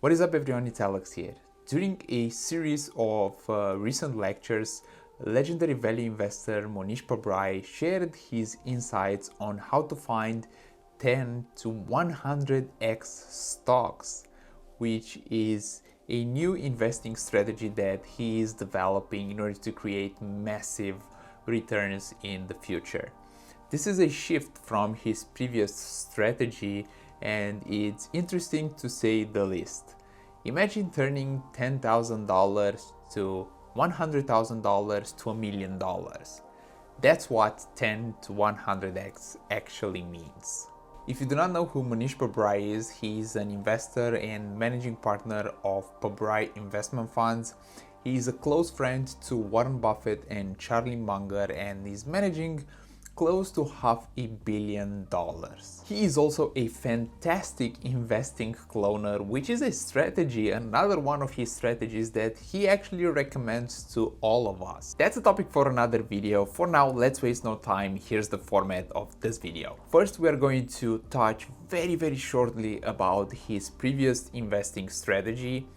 What is up everyone, it's Alex here. During a series of recent lectures, legendary value investor Mohnish Pabrai shared his insights on how to find 10 to 100x stocks, which is a new investing strategy that he is developing in order to create massive returns in the future. This is a shift from his previous strategy, and it's interesting to say the least. Imagine turning $10,000 to $100,000 to $1 million. That's what 10 to 100x actually means. If you do not know who Mohnish Pabrai is, he is an investor and managing partner of Pabrai Investment Funds. He is a close friend to Warren Buffett and Charlie Munger, and is managing close to $500 million. He is also a fantastic investing cloner, which is a strategy, another one of his strategies that he actually recommends to all of us. That's a topic for another video. For now, let's waste no time. Here's the format of this video. First, we are going to touch very shortly about his previous investing strategy.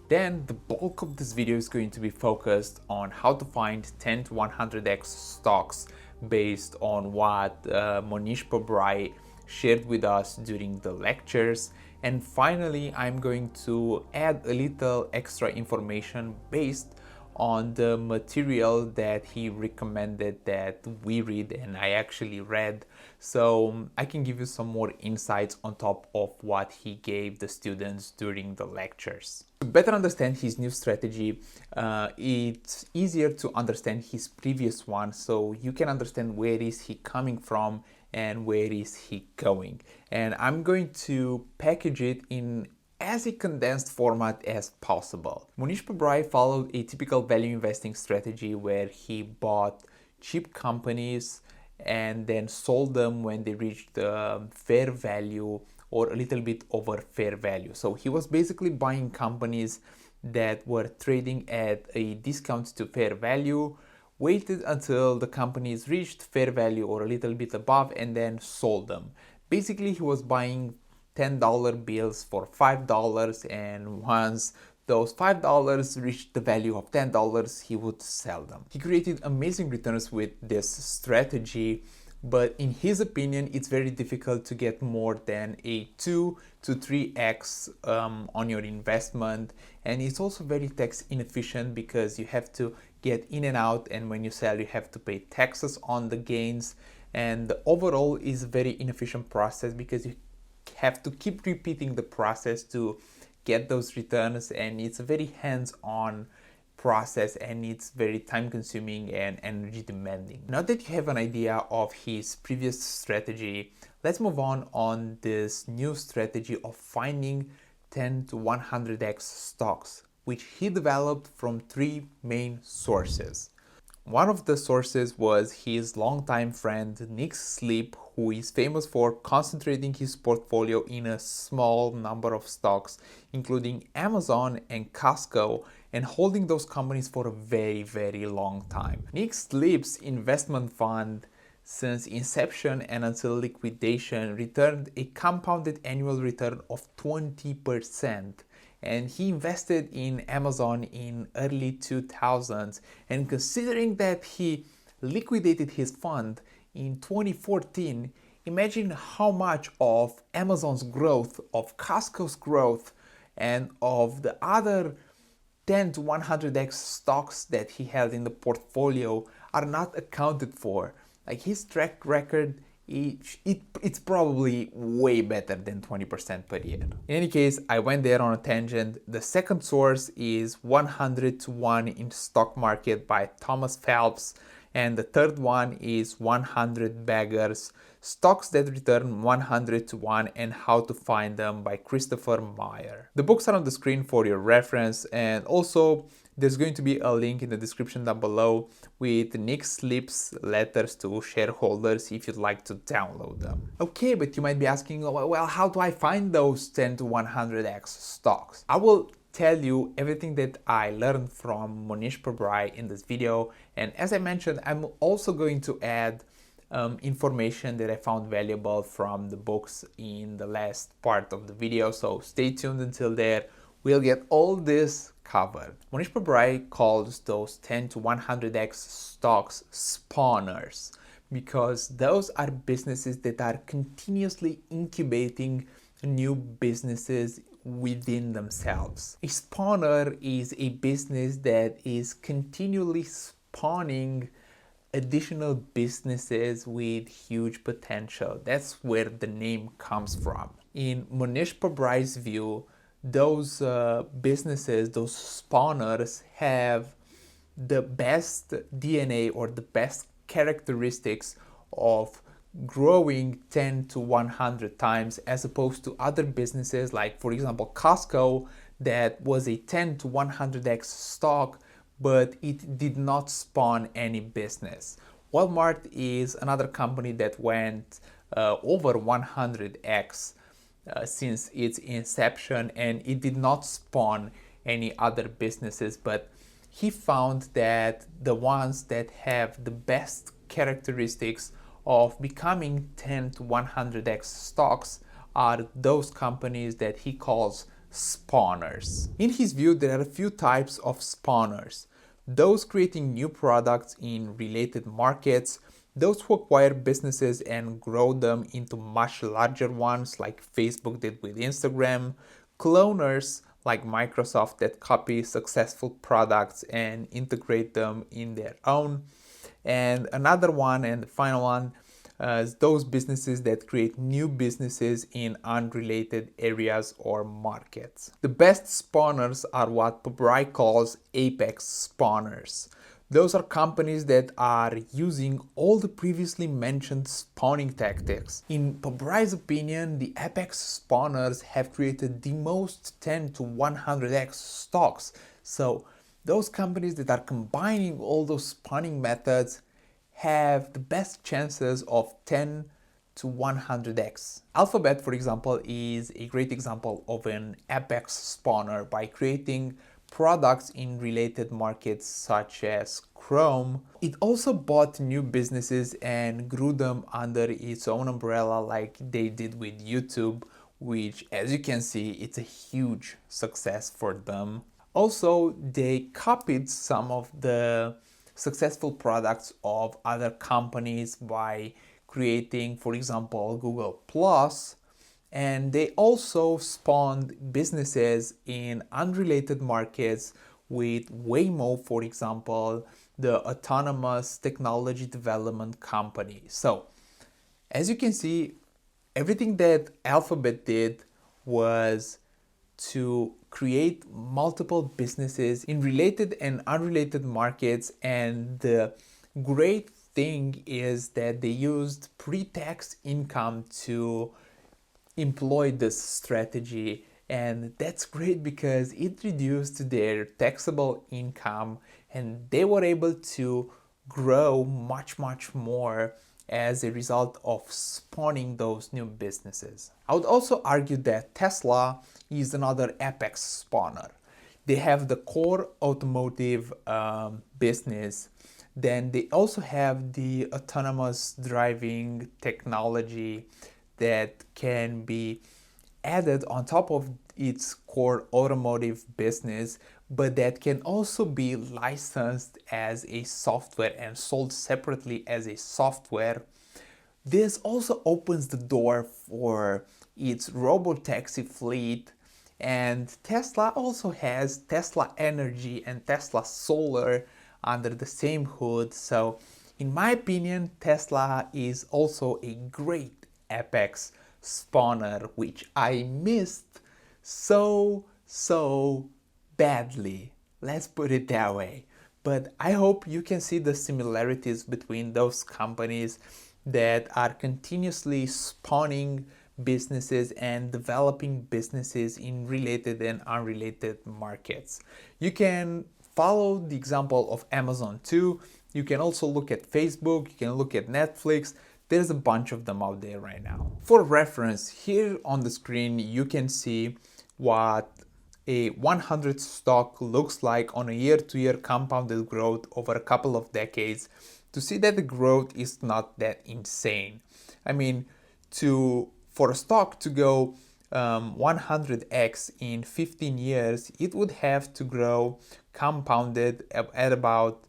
Then the bulk of this video is going to be focused on how to find 10 to 100x stocks based on what Mohnish Pabrai shared with us during the lectures. And finally, I'm going to add a little extra information based on the material that he recommended that we read and I actually read, so I can give you some more insights on top of what he gave the students during the lectures. To better understand his new strategy, it's easier to understand his previous one, so you can understand where is he coming from and where is he going. And I'm going to package it in as a condensed format as possible. Mohnish Pabrai followed a typical value investing strategy where he bought cheap companies and then sold them when they reached the fair value or a little bit over fair value. So he was basically buying companies that were trading at a discount to fair value, waited until the companies reached fair value or a little bit above, and then sold them. Basically, he was buying $10 bills for $5, and once those $5 reached the value of $10, he would sell them. He created amazing returns with this strategy, but in his opinion, it's very difficult to get more than a 2 to 3x on your investment, and it's also very tax inefficient because you have to get in and out, and when you sell, you have to pay taxes on the gains, and the overall is a very inefficient process because you have to keep repeating the process to get those returns, and it's a very hands-on process and it's very time consuming and energy demanding. Now that you have an idea of his previous strategy, let's move on this new strategy of finding 10 to 100x stocks, which he developed from three main sources. One of the sources was his longtime friend Nick Sleep, who is famous for concentrating his portfolio in a small number of stocks, including Amazon and Costco, and holding those companies for a very long time. Nick Sleep's investment fund, since inception and until liquidation, returned a compounded annual return of 20%. And he invested in Amazon in early 2000s, and considering that he liquidated his fund in 2014, imagine how much of Amazon's growth, of Costco's growth, and of the other 10 to 100x stocks that he held in the portfolio are not accounted for. Like, his track record, it's probably way better than 20% per year. In any case, I went there on a tangent. The second source is 100 to 1 in stock market by Thomas Phelps, and the third one is 100 baggers, stocks that return 100 to 1 and how to find them by Christopher Meyer. The books are on the screen for your reference, and also there's going to be a link in the description down below with Nick Sleep's letters to shareholders if you'd like to download them. Okay, but you might be asking, well, how do I find those 10 to 100x stocks? I will tell you everything that I learned from Mohnish Pabrai in this video, and as I mentioned, I'm also going to add information that I found valuable from the books in the last part of the video, so stay tuned until there. We'll get all this covered. Mohnish Pabrai calls those 10 to 100x stocks spawners because those are businesses that are continuously incubating new businesses within themselves. A spawner is a business that is continually spawning additional businesses with huge potential. That's where the name comes from. In Mohnish Pabrai's view, those businesses, those spawners, have the best DNA or the best characteristics of growing 10 to 100 times as opposed to other businesses like, for example, Costco, that was a 10 to 100x stock, but it did not spawn any business. Walmart is another company that went over 100x since its inception, and it did not spawn any other businesses, but he found that the ones that have the best characteristics of becoming 10 to 100x stocks are those companies that he calls spawners. In his view, there are a few types of spawners: those creating new products in related markets, those who acquire businesses and grow them into much larger ones like Facebook did with Instagram, cloners like Microsoft that copy successful products and integrate them in their own, and another one, and the final one, is those businesses that create new businesses in unrelated areas or markets. The best spawners are what Pabrai calls apex spawners. Those are companies that are using all the previously mentioned spawning tactics. In Pabrai's opinion, the apex spawners have created the most 10 to 100x stocks. So those companies that are combining all those spawning methods have the best chances of 10 to 100x. Alphabet, for example, is a great example of an apex spawner by creating products in related markets such as Chrome. It also bought new businesses and grew them under its own umbrella like they did with YouTube, which, as you can see, it's a huge success for them. Also, they copied some of the successful products of other companies by creating, for example, Google Plus, and they also spawned businesses in unrelated markets with Waymo, for example, the autonomous technology development company. So, as you can see, everything that Alphabet did was to create multiple businesses in related and unrelated markets, and the great thing is that they used pre-tax income to employ this strategy, and that's great because it reduced their taxable income and they were able to grow much more as a result of spawning those new businesses. I would also argue that Tesla is another apex spawner. They have the core automotive business. Then they also have the autonomous driving technology that can be added on top of its core automotive business, but that can also be licensed as a software and sold separately as a software. This also opens the door for its robotaxi fleet, and Tesla also has Tesla Energy and Tesla Solar under the same hood. So in my opinion, Tesla is also a great apex spawner, which I missed so badly. Let's put it that way. But I hope you can see the similarities between those companies that are continuously spawning businesses and developing businesses in related and unrelated markets. You can follow the example of Amazon too. You can also look at Facebook, you can look at Netflix. There's a bunch of them out there right now. For reference, here on the screen you can see what a 100 stock looks like on a year-to-year compounded growth over a couple of decades, to see that the growth is not that insane. I mean, for a stock to go 100x in 15 years, it would have to grow compounded at about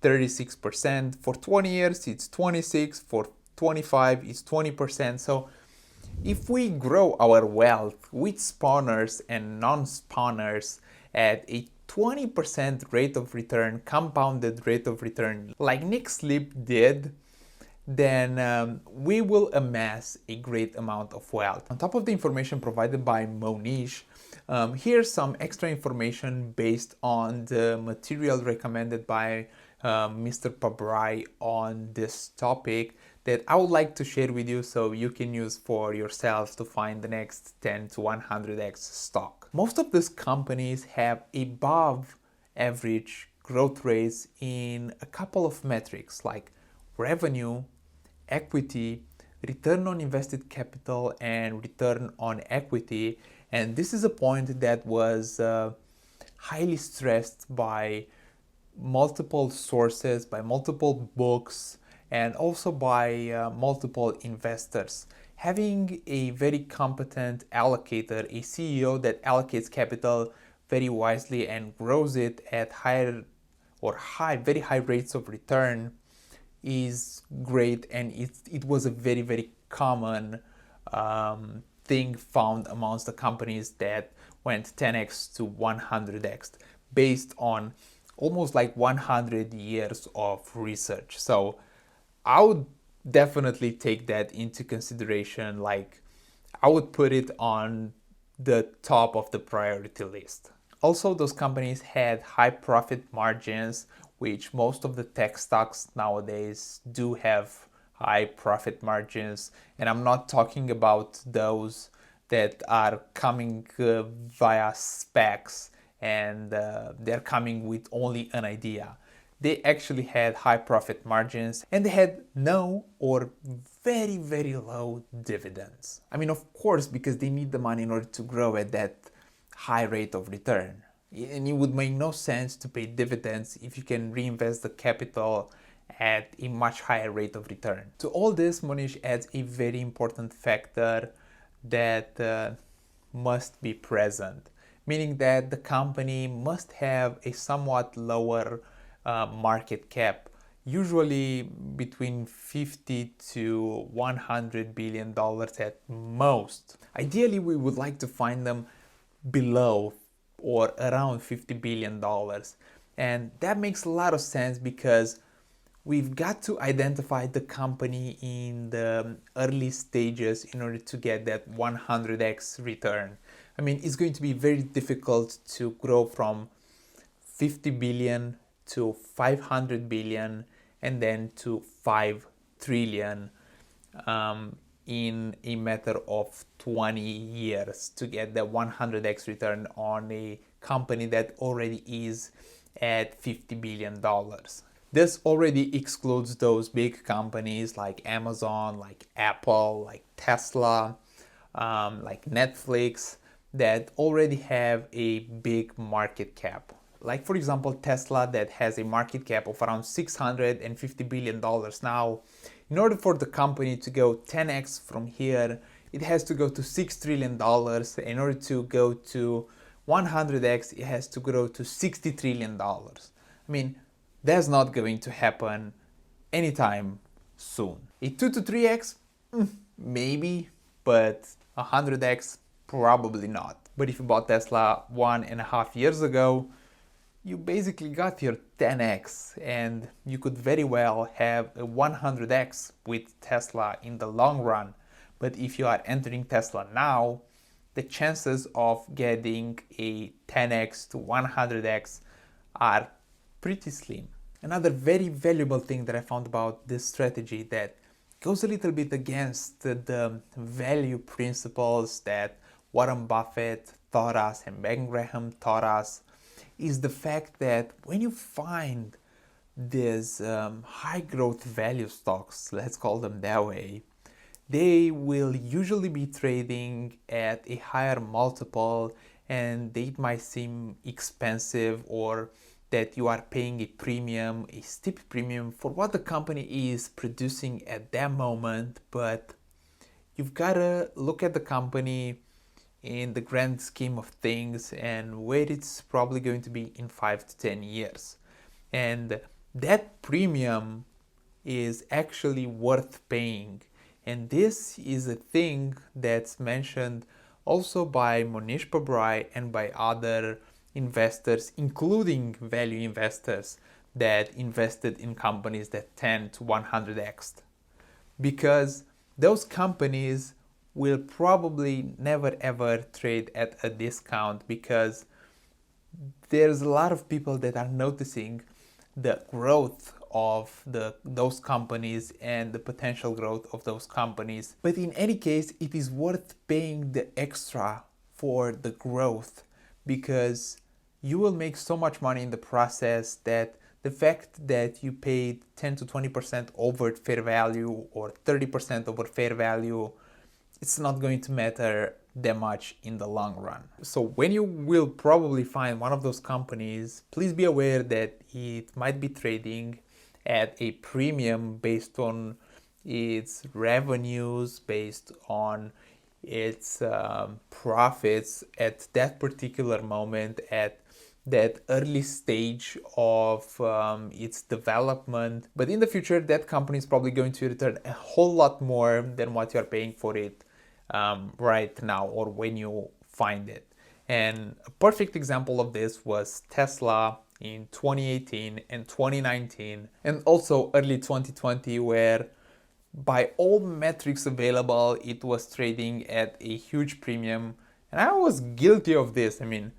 36%. For 20 years, it's 26. For 25, it's 20%. So if we grow our wealth with spawners and non-spawners at a 20% rate of return, compounded rate of return, like Nick Sleep did, then we will amass a great amount of wealth. On top of the information provided by Mohnish, here's some extra information based on the material recommended by Mr. Pabrai on this topic that I would like to share with you so you can use for yourselves to find the next 10 to 100x stock. Most of these companies have above average growth rates in a couple of metrics like revenue, equity, return on invested capital, and return on equity. And this is a point that was highly stressed by multiple sources, by multiple books, and also by multiple investors. Having a very competent allocator, a CEO that allocates capital very wisely and grows it at very high rates of return is great, and it was a very, very common thing found amongst the companies that went 10x to 100x based on almost like 100 years of research. So I would definitely take that into consideration. Like, I would put it on the top of the priority list. Also, those companies had high profit margins, which most of the tech stocks nowadays do have high profit margins. And I'm not talking about those that are coming via specs and they're coming with only an idea. They actually had high profit margins and they had no or very, very low dividends. I mean, of course, because they need the money in order to grow at that high rate of return. And it would make no sense to pay dividends if you can reinvest the capital at a much higher rate of return. To all this, Mohnish adds a very important factor that must be present, meaning that the company must have a somewhat lower market cap, usually between 50 to 100 billion dollars at most. Ideally, we would like to find them below or around 50 billion dollars, and that makes a lot of sense because we've got to identify the company in the early stages in order to get that 100x return. I mean, it's going to be very difficult to grow from 50 billion to 500 billion and then to 5 trillion in a matter of 20 years to get the 100x return on a company that already is at $50 billion. This already excludes those big companies like Amazon, like Apple, like Tesla, like Netflix that already have a big market cap. Like, for example, Tesla that has a market cap of around $650 billion now. In order for the company to go 10x from here, it has to go to $6 trillion. In order to go to 100x, it has to grow to $60 trillion. I mean, that's not going to happen anytime soon. A 2 to 3x? Maybe, but 100x? Probably not. But if you bought Tesla 1.5 years ago, you basically got your 10x, and you could very well have a 100x with Tesla in the long run. But if you are entering Tesla now, the chances of getting a 10x to 100x are pretty slim. Another very valuable thing that I found about this strategy that goes a little bit against the value principles that Warren Buffett taught us and Ben Graham taught us is the fact that when you find these high growth value stocks, let's call them that way, they will usually be trading at a higher multiple, and they might seem expensive or that you are paying a premium, a steep premium for what the company is producing at that moment. But you've got to look at the company in the grand scheme of things and where it's probably going to be in 5 to 10 years. And that premium is actually worth paying. And this is a thing that's mentioned also by Mohnish Pabrai and by other investors, including value investors that invested in companies that 10 to 100x. Because those companies will probably never ever trade at a discount, because there's a lot of people that are noticing the growth of those companies and the potential growth of those companies. But in any case, it is worth paying the extra for the growth, because you will make so much money in the process that the fact that you paid 10 to 20% over fair value or 30% over fair value, it's not going to matter that much in the long run. So when you will probably find one of those companies, please be aware that it might be trading at a premium based on its revenues, based on its profits at that particular moment, at that early stage of its development. But in the future, that company is probably going to return a whole lot more than what you're paying for it right now, or when you find it. And a perfect example of this was Tesla in 2018 and 2019, and also early 2020, where by all metrics available, it was trading at a huge premium. And I was guilty of this. I mean,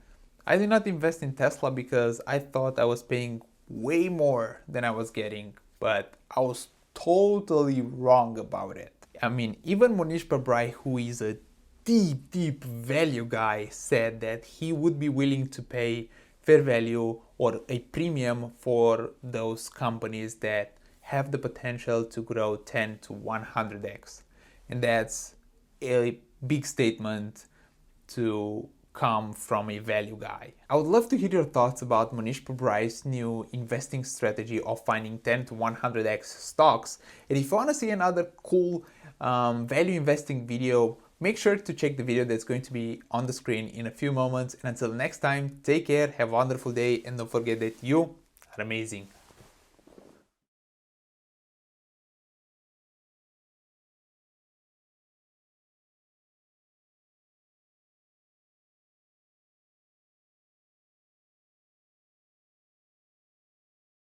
I did not invest in Tesla because I thought I was paying way more than I was getting, but I was totally wrong about it. I mean, even Mohnish Pabrai, who is a deep value guy, said that he would be willing to pay fair value or a premium for those companies that have the potential to grow 10 to 100x. And that's a big statement to come from a value guy. I would love to hear your thoughts about Mohnish Pabrai's new investing strategy of finding 10 to 100x stocks. And if you want to see another cool value investing video, make sure to check the video that's going to be on the screen in a few moments. And until next time, take care, have a wonderful day, and don't forget that you are amazing.